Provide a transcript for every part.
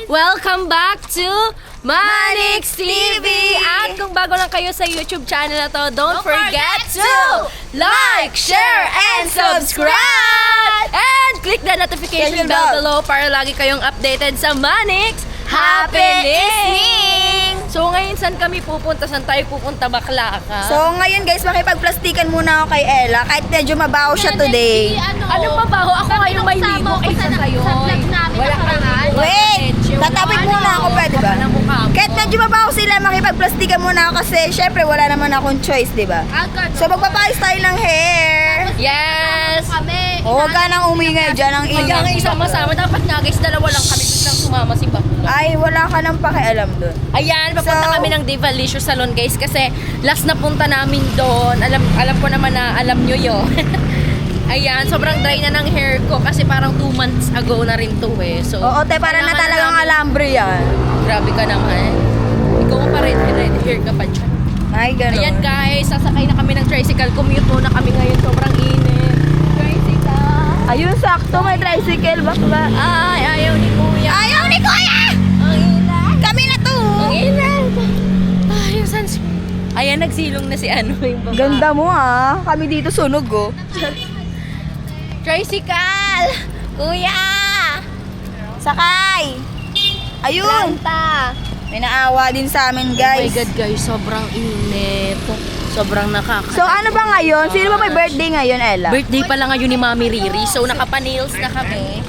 Welcome back to Manix TV! At kung bago lang kayo sa YouTube channel na to, don't forget to like, share, and subscribe! And click the notification bell below para lagi kayong updated sa Manix Happening! So ngayon saan kami pupunta? Saan tayo pupunta, bakla ka? So ngayon guys, makipagplastikan muna ako kay Ella kahit medyo mabaho siya today. Anong mabaho? Ako ngayon may ligo kaysa sa'yo. Wala ka nga. Wait! Tatapik muna ako, pwede ba? Kahit medyo mabaho sila, makipagplastikan muna ako kasi syempre wala naman akong choice, di ba? So magpapayos tayo ng hair. Yes! O, huwag ka nang umingay dyan, ang Kaya nga ingay. isama-sama. Dapat nga guys, dalawa lang kami. Biglang sumama si Bakla. Ay, wala ka nang pakialam dun. Ayan, papunta kami ng Divalicious Salon guys kasi last na punta namin doon. Alam ko naman na alam nyo yun. Ayan, sobrang dry na ng hair ko kasi parang 2 months ago na rin to eh. So, Oo, te, para na kailangan talagang namin- alambre yan. Grabe ka naman. Ikaw pa red hair ka pa dyan. Ay, ganun. Ayan guys, sasakay na kami ng tricycle. Commute muna kami ngayon. Sobrang init. Tricycle. Ayun, sakto, may tricycle, bakla. Ay, ayaw ni Kuya. Ayaw ni Kuya! Ang init. Kami na to! Ang init. Ay, yung sunscreen. Ayan, nagsilong na si ano yung baba. Ganda mo ah. Kami dito sunog oh. Tricycle! Kuya! Sakay! Ayun! Planta! May naawa din sa amin Oh my guys. God guys, sobrang init. Sobrang nakaka... So ano ba ngayon? Sino ba may birthday ngayon, Ella? Birthday pala ngayon ni Mami Riri. So nakapa-nails na kami.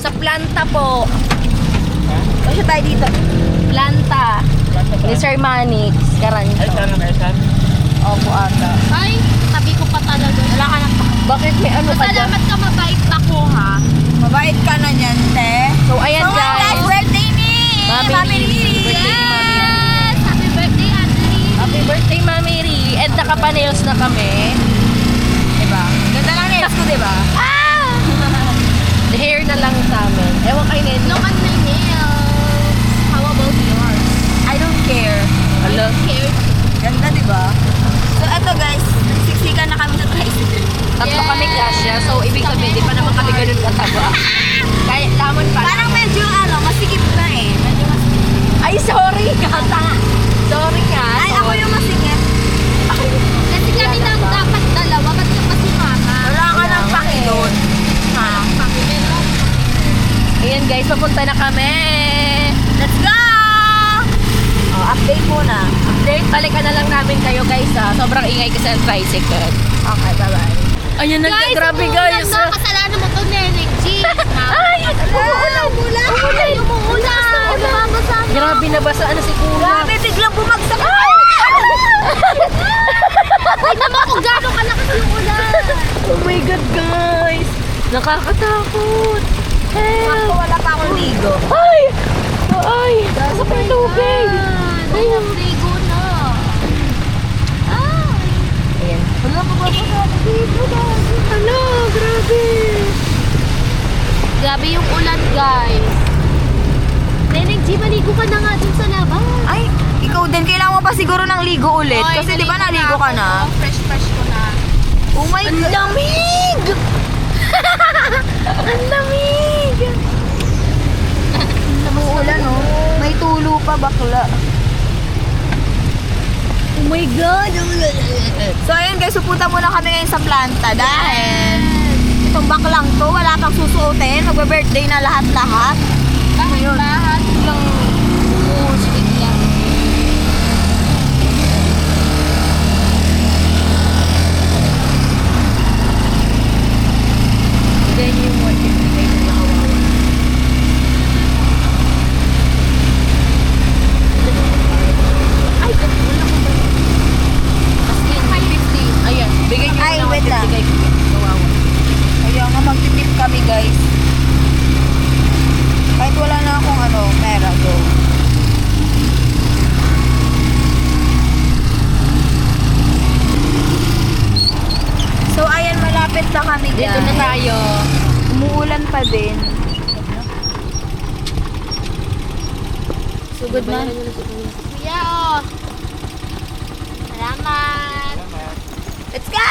Sa planta po. Kasi tayo dito. Planta. Ni Sir Manix. Karancho. Opo ata. Ay, sabi ko pa talaga. Wala ka nang Bakit may ano pa dyan? Salamat ka, mabait ako ha. Mabait ka na niyan, te. So ayan So guys. birthday ni Mami Riri. Birthday ni Mami Riri. Yes! Happy birthday, Anthony! Happy birthday, Mami Riri. And nakapa-nails na kami. Diba? Ganda lang nails ko, diba? Ah! The hair na lang sa amin. Ewan kay Ned. Look at my nails. How about yours? I don't care. Hello. Care? Ganda, diba? So eto guys, nagsiksikan na kami sa tricycle. Tatlo kami kasya. So, ibig sabihin, di pa naman kami ganun kataba. Kaya, lamon pa. Parang medyo masikip na eh. Medyo masikip. Ay, sorry kata. Sorry ka. Ay, ako yung masikip. Kasi kami nang dapat dalawa, ba't ka pa sumama? Wala ka ng pakilon. Ha? Ayan guys, papunta na kami. Let's go! Oh, update muna. Update, balikan na lang namin kayo guys ha. Sobrang ingay kasi ang tricycle. Okay, bye-bye. Ayan na, grabe guys. No, kasalanan mo to, Neneng G. Ay, Umuulan! Umuulan! Bumabasa na. grabe na basa na si Kuya. Grabe, biglang bumagsak. Ay, naman kung gano'n kalakas yung ulan. Oh my God guys. Nakakatakot. Ako, Help. wala pa akong ligo. Ay! Ay! Nasa pa yung tubig. Ayun. Ligo na. Ay. Ayan. Wala pa ba sa dito? Hala, grabe. Grabe yung ulan, guys. Neneng G, maligo ka na nga dun sa labas. Ay, ikaw din. Kailangan mo pa siguro ng ligo ulit. Oy, Kasi di ba naligo ka na? ako. Fresh ko na. Oh my God. lamig! Ang lamig! Umuulan, oh. May tulo pa, bakla. Oh my God! So, ayun guys, pupunta muna kami ngayon sa planta dahil itong baklang to, wala pang susuotin. Magbe-birthday na lahat-lahat. Ayun. Lahat lang umuusig lang. Then yung 150 na nakawawa. Ay, wala ko ba? As in, 550. Ayan, bigay niyo Ay, ng wait 150 lang. kay Kuya. Kawawa. Kaya nga magtitip kami guys. Kahit wala na akong pera, go. So, ayan, malapit na kami guys. Dito na tayo. Umuulan pa din. Sugod na. Kuya, oh. Salamat. Let's go!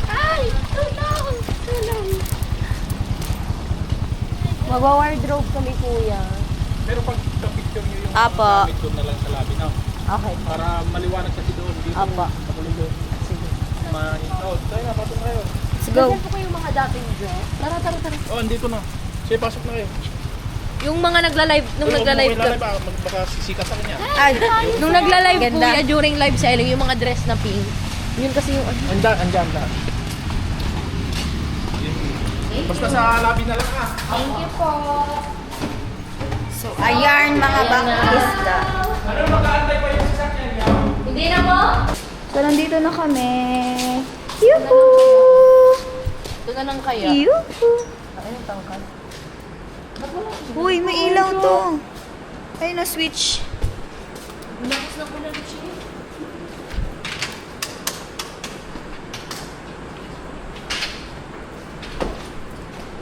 Ay! Tulong! Tulong! Magwa-wardrobe kami, kuya. Pero pag picture nyo yung Apo. gamit doon na lang sa labi na. Okay. Para maliwanag kasi doon. Dito. Apo. Sige. Oh, tayo na, pasok na kayo. Let's go. Ganyan po kayo mga dating dress. Tara. Oh, andito na. Sige, pasok na kayo. Yung mga nagla-live, nung nagla-live ka. Baka sisikat sa kanya. Nung nagla-live Ganda. kuya, during live selling, yung mga dress na pink. Yun kasi yung ano. Andyan. Basta sa labi na lang ah. Thank you po. So, ayan mga bakista. Ano, mag-aantay pa yung sasakyan niya? Hindi na mo? So, nandito na kami. Yuhu! Ito na lang kaya. Yuhu! Ayun, tangkad. Uy, may ilaw to. Ayun na, switch. Lakas na ko na rin siya.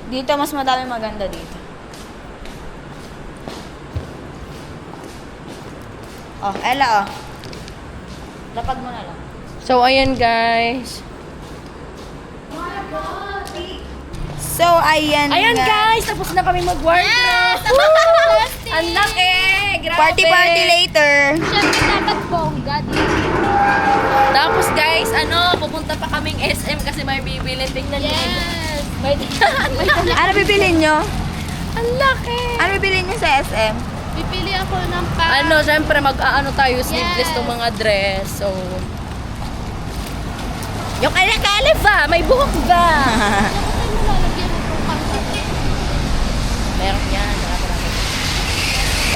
Dito, mas madami maganda dito. Oh, Ella, oh. Lapag mo na lang. So, ayan guys. So, ayan Ayan nga. guys, tapos na kami mag-wardrobe. Ang laki! Grabe! Party later. Siyempre dapat bongga dito. Tapos guys, pupunta pa kaming SM kasi may bibilin. Tingnan niyo. Yes! May Ano bibilin nyo? Ang laki! Ano bibilin nyo sa SM? Pipili ako ng pang... Syempre mag-aano tayo, sleeveless Yes. tong mga dress. So, yung kalakala ba? May buhok ba? Lalagyan mo po pang... Meron yan. Marami.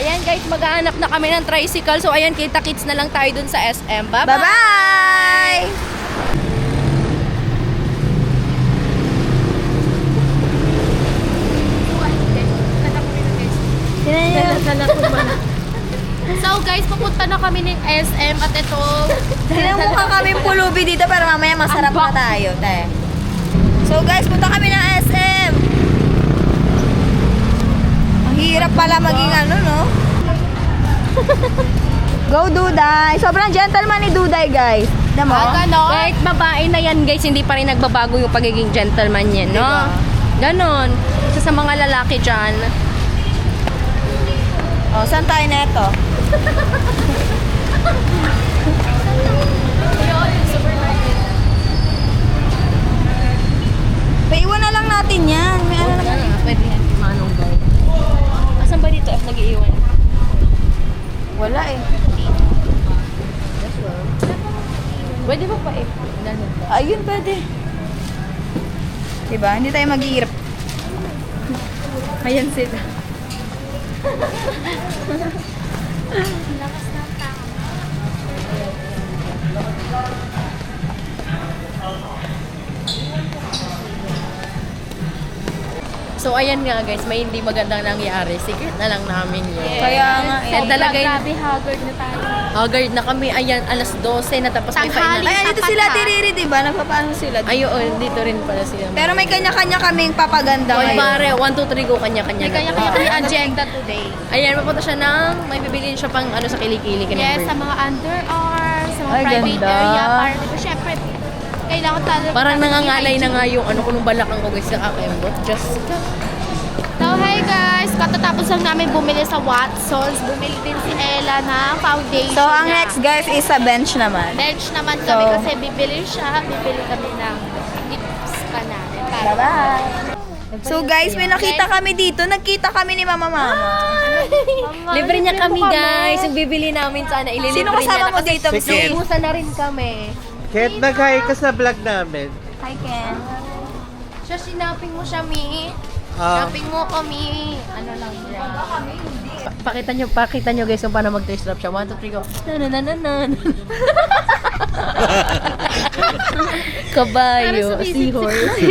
Ayan guys, mag-aanak na kami ng tricycle. So ayan, kita-kits na lang tayo dun sa SM. Bye-bye! Bye-bye! So guys, pupunta na kami ng SM at ito... Mukha kami pulubi dito para mamaya masarap na tayo, te. So guys, punta kami ng SM. Ang hirap pala maging no? Go Duday! Sobrang gentleman ni Duday, guys. Damo? ganon? Kahit babae na yan guys, hindi pa rin nagbabago yung pagiging gentleman niya, no? Diba? Ganon. Isa sa mga lalaki dyan. Oh, saan tayo neto? Paiwan na lang natin yan. May ano naman. Pwede yan, manong guys. Asan ba dito F nag-iiwan? Wala eh. Pwede ba pa F? Ayun, pwede. Diba? Hindi tayo mag-iirap. Ayan sila. So ayan nga guys, may hindi magandang nangyari. Secret na lang namin yun. Kaya nga, Yan talaga yun. Grabe, haggard na tayo. Haggard na kami. Ayan, alas 12 na tapos may Tanghali. final. Ayan, dito sila tiriri, diba? Nagpapaano sila. Ayun, dito rin pala sila. Pero may kanya-kanya kaming papaganda Oy, ngayon. pare, 1, 2, 3, go, kanya-kanya. May kanya-kanya kami agenda today. Ayan, mapunta siya ng, may bibiliin siya pang sa kilikili. Yes, sa mga underarms, sa mga Ay, private ganda. area. Para diba, syempre, kailangan talaga... Parang nangangalay na nga yung kung balakang ko guys sa kakembot. Just So, hey guys! Katatapos lang namin bumili sa Watsons. Bumili din si Ella ng foundation So, ang niya. next guys is sa bench naman. Bench naman kami So, kasi bibili siya. Bibili kami ng tips pa namin. Para Bye-bye! So guys, may nakita kami dito. Nagkita kami ni Mama Mama. libre niya kami guys. Yung bibili namin sana, ililibre Sino kasama mo dito? Sige. Naubusan na rin kami. Kahit nag-hi ka sa vlog namin. Hi, Ken. Siya, sinaping mo siya, Mi. Ah, Shopping mo kami. Ano lang yan. Pakita nyo guys kung paano mag-thirst trap siya. 1, 2, 3, go. Na. Kabayo, seahorse.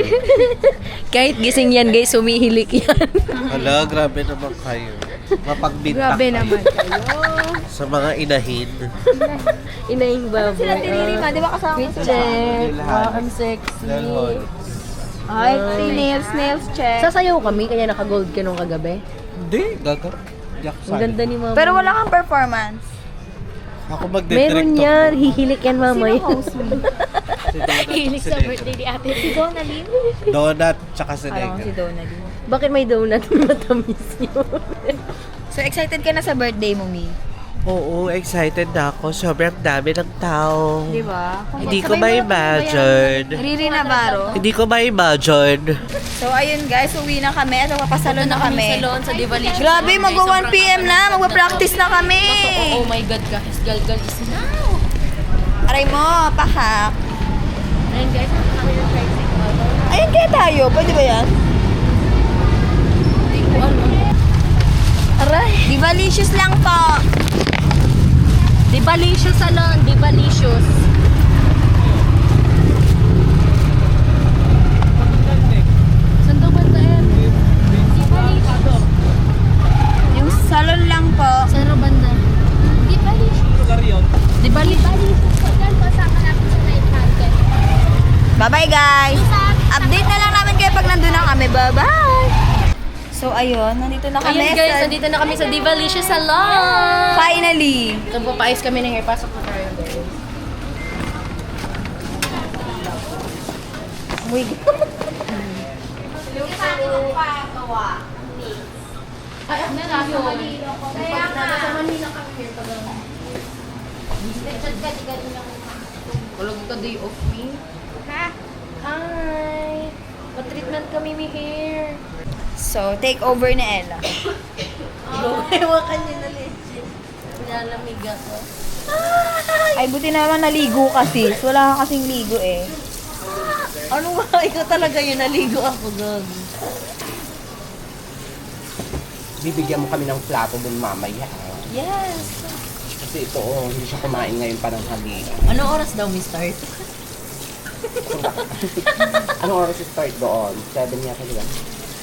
Kahit gising yan guys, humihilik yan. hala, grabe naman kayo. Mapagbintak naman kayo. sa mga inahin. Inaing baboy. Sila tiriri ma, di ba kasama mo sila? Check. Wow, I'm sexy. Ay, nails check. Sasayaw kami, kaya naka-gold ka nung kagabi. Hindi, gaga. Yak Ang ganda ni mama. Pero wala kang performance. Ako magdidirect Meron yan. Hihilik yan mamaya. Sino host mo? Hilig sa birthday ni ate si Donalyn. Donut, tsaka si Alam ko si Negan. Donald. Bakit may donut? Matamis yun. So, excited ka na sa birthday mo, Mi? Oo, excited na ako. Sobrang dami ng tao. Di ba? Hindi ko ma-imagine. Riri Navarro. Hindi ko ma-imagine. So, ayun guys, uwi na kami at magpapasalo na kami. Salon sa Divalicious. Grabe, mag-1 PM na. Magpa-practice na kami. Oh my God, guys. Galgal is now. Aray mo, pahak. Ayun guys, kami yung tricycle. Ayun kaya tayo. Pwede ba yan? Aray. Divalicious lang po. Divalicious salon. Divalicious. Saan daw ba tayo? Divalicious. Yung salon lang po. Saan daw banda? Divalicious. Lugar yun. Divalicious. Pagkan kasama natin sa 900. Bye-bye guys. Update na lang namin kayo pag nandun na kami. Bye-bye. So, ayun. Nandito na kami. Ayun guys, nandito na kami sa Divalicious salon. Finally. So, papaayos kami ng hair. Pasok na tayo guys. Uy. Ay, nasa Manila. Kaya nga. Nasa Manila kami here. Walang ka day off me. Ha? Hi! Pa-treatment kami may hair. So, take over ni Ella. Ewan niya na legit. Nilalamig ako. Ay, buti naman naligo kasi. Wala ka kasing ligo eh. Ano ba? Ikaw talaga yun. Naligo ako doon. Bibigyan mo kami ng plato dun mamaya. Yes! Kasi ito, hindi siya kumain ngayon pa ng hali. Anong oras daw may start? Anong oras start doon? 7 yata, di ba?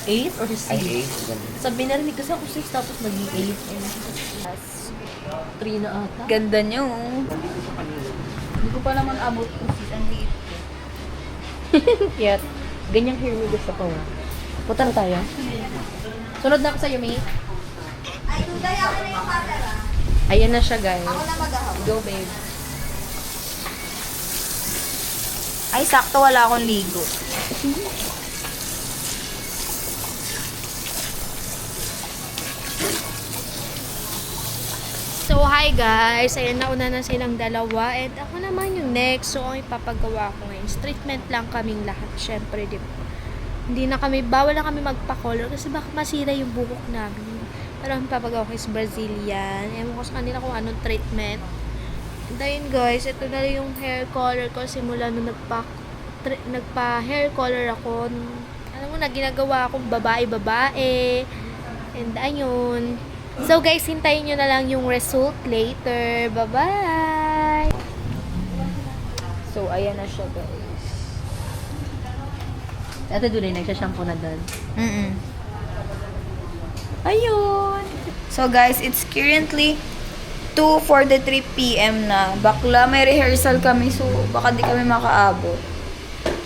8 or 6? Ay, 8. Ganun. Sabi narinig kasi ako 6 tapos naging 8. 3 na ata. Ganda niyo. Hindi ko pa naman abot kung ang liit. Cute. Ganyang hair mo gusto ko. Punta na tayo. Sunod na ako sa'yo, May. Ay, tunday ako na yung camera. Ayan na siya, guys. Ako na mag-ahap. Go, babe. Ay, sakto wala akong ligo. So, hi guys. Ayan, nauna na silang dalawa. And ako naman yung next. So, ang ipapagawa ko ngayon. Treatment lang kaming lahat. Siyempre, di ba? Hindi na kami, bawal na kami magpa-color kasi baka masira yung buhok namin. Pero ang papagawa ko is Brazilian. Ewan ko sa kanila kung anong treatment. And ayun guys, ito na yung hair color ko simula nung nagpa-hair color ako. Alam mo na, ginagawa akong babae-babae. And ayun. So guys, hintayin nyo na lang yung result later. Bye-bye! So, ayan na siya, guys. Ate Dulay, nagsashampoo na doon. Ayun. So, guys, it's currently 2:43 PM na. Bakla, may rehearsal kami. So, baka di kami makaabot.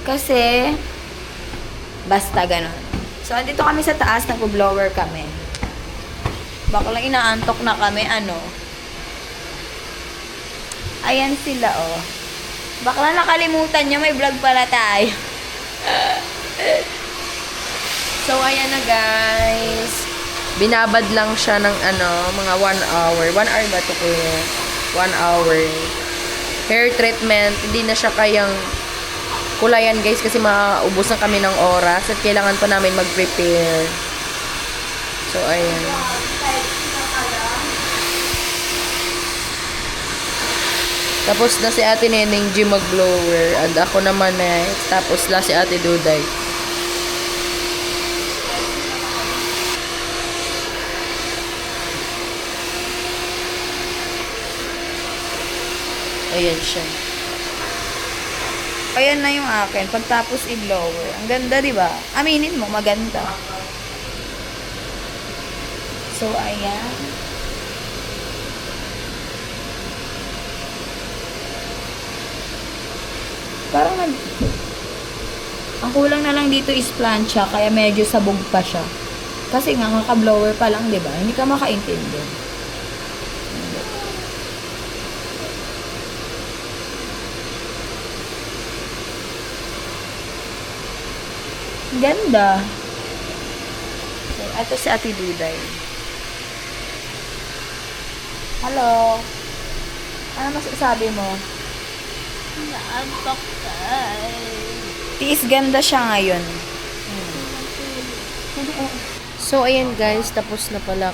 Kasi, basta ganun. So, andito kami sa taas. Nag-blower kami. Bakla, inaantok na kami. Ano? Ayan sila, oh. Bakla, nakalimutan nyo. May vlog pala tayo. So, ayan na guys. Binabad lang siya ng mga 1 hour. 1 hour ba ito kuya? 1 hour. Hair treatment. Hindi na siya kayang kulayan guys kasi maubusan kami ng oras at kailangan pa namin mag-prepare. So, ayan. Tapos na si Ate Neneng G mag-blower. And ako naman tapos na si Ate Duday. Ayan siya. Ayan na yung akin. Pagtapos i-blower. Ang ganda, di ba? Aminin mo, maganda. So, ayan. Parang ang kulang na lang dito is plancha, kaya medyo sabog pa siya. Kasi nga, kaka-blower pa lang, di ba? Hindi ka makaintindi. Ganda. So, ito si Ate Duday. Hello. Ano masasabi mo? Naantok Tiis ganda siya ngayon. So, ayan guys, tapos na pala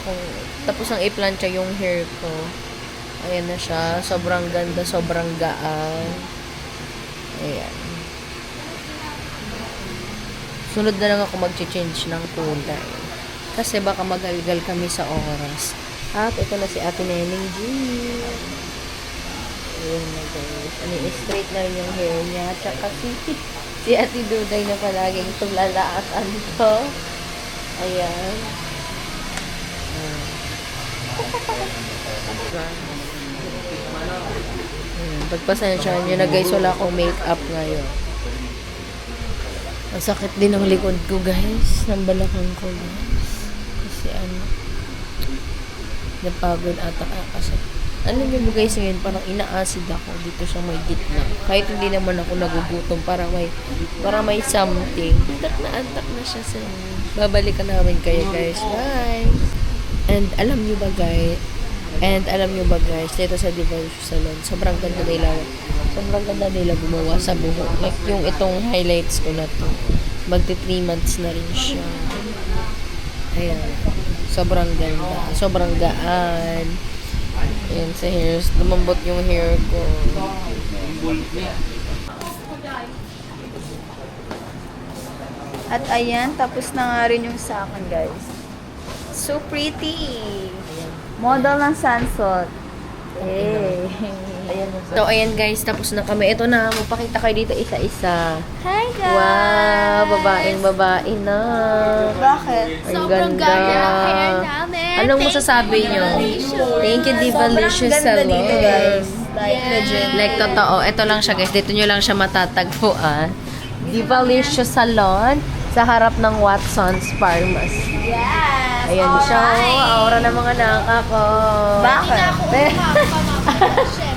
tapos ang i-plancha yung hair ko. Ayan na siya. Sobrang ganda, sobrang gaan. Ayan. Sunod na lang ako mag-change ng kulay. Kasi baka magalgal kami sa oras. At ito na si Ate Neneng G. Ayan na guys. Straight na rin yung hair niya. Tsaka si Ate Duday na palaging tulalaasan to. Ayan. Pagpasensyahan nyo na guys, wala akong makeup ngayon. Ang sakit din ng likod ko guys. Ng balakang ko guys. Kasi napagod ata kasi. Alam niyo guys ngayon, parang ina-acid ako dito sa may gitna. Kahit hindi naman ako nagugutom, para may something. Antak na siya sa babalikan namin kayo guys. Bye! And alam niyo ba guys, dito sa Diva Salon, sobrang ganda nila gumawa sa buhok. Like yung itong highlights ko na to. Magti 3 months na rin siya. Ayan. Sobrang ganda. Sobrang gaan. Ayan sa hairs. Lumambot yung hair ko. At ayan, tapos na nga rin yung sa akin, guys. So pretty. Model ng Sansot. Hey. So, ayan guys, tapos na kami. Ito na, magpakita kayo dito isa-isa. Hi, guys! Wow, babae na. Bakit? Ang Sobrang ganda. ganda ng hair namin. Anong masasabi nyo? Thank you, Divalicious Sobrang ganda Salon. dito, guys. Like, legit. Like, totoo. Ito lang siya, guys. Dito nyo lang siya matatagpuan. Divalicious Salon sa harap ng Watson's Pharmacy. Yes! Ayan siya. Oh, aura ng mga nakako. Bakit?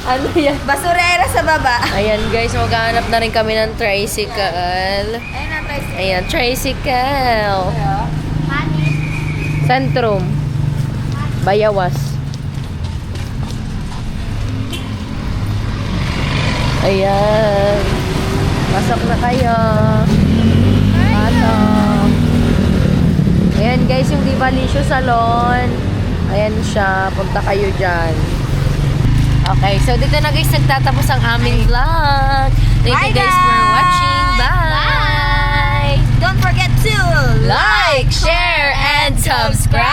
Ano yan? Basurera sa baba. Ayan guys, maghanap na rin kami ng tricycle. Ayun na, tricycle. Ayan, tricycle. Centrum. Bayawas. Ayan. Pasok na kayo. Pasok. Ayan guys, yung Divalicious Salon. Ayan siya. Punta kayo dyan. Okay, so dito na guys nagtatapos ang aming vlog. Thank you guys for watching. Bye! Don't forget to Like, share, and subscribe!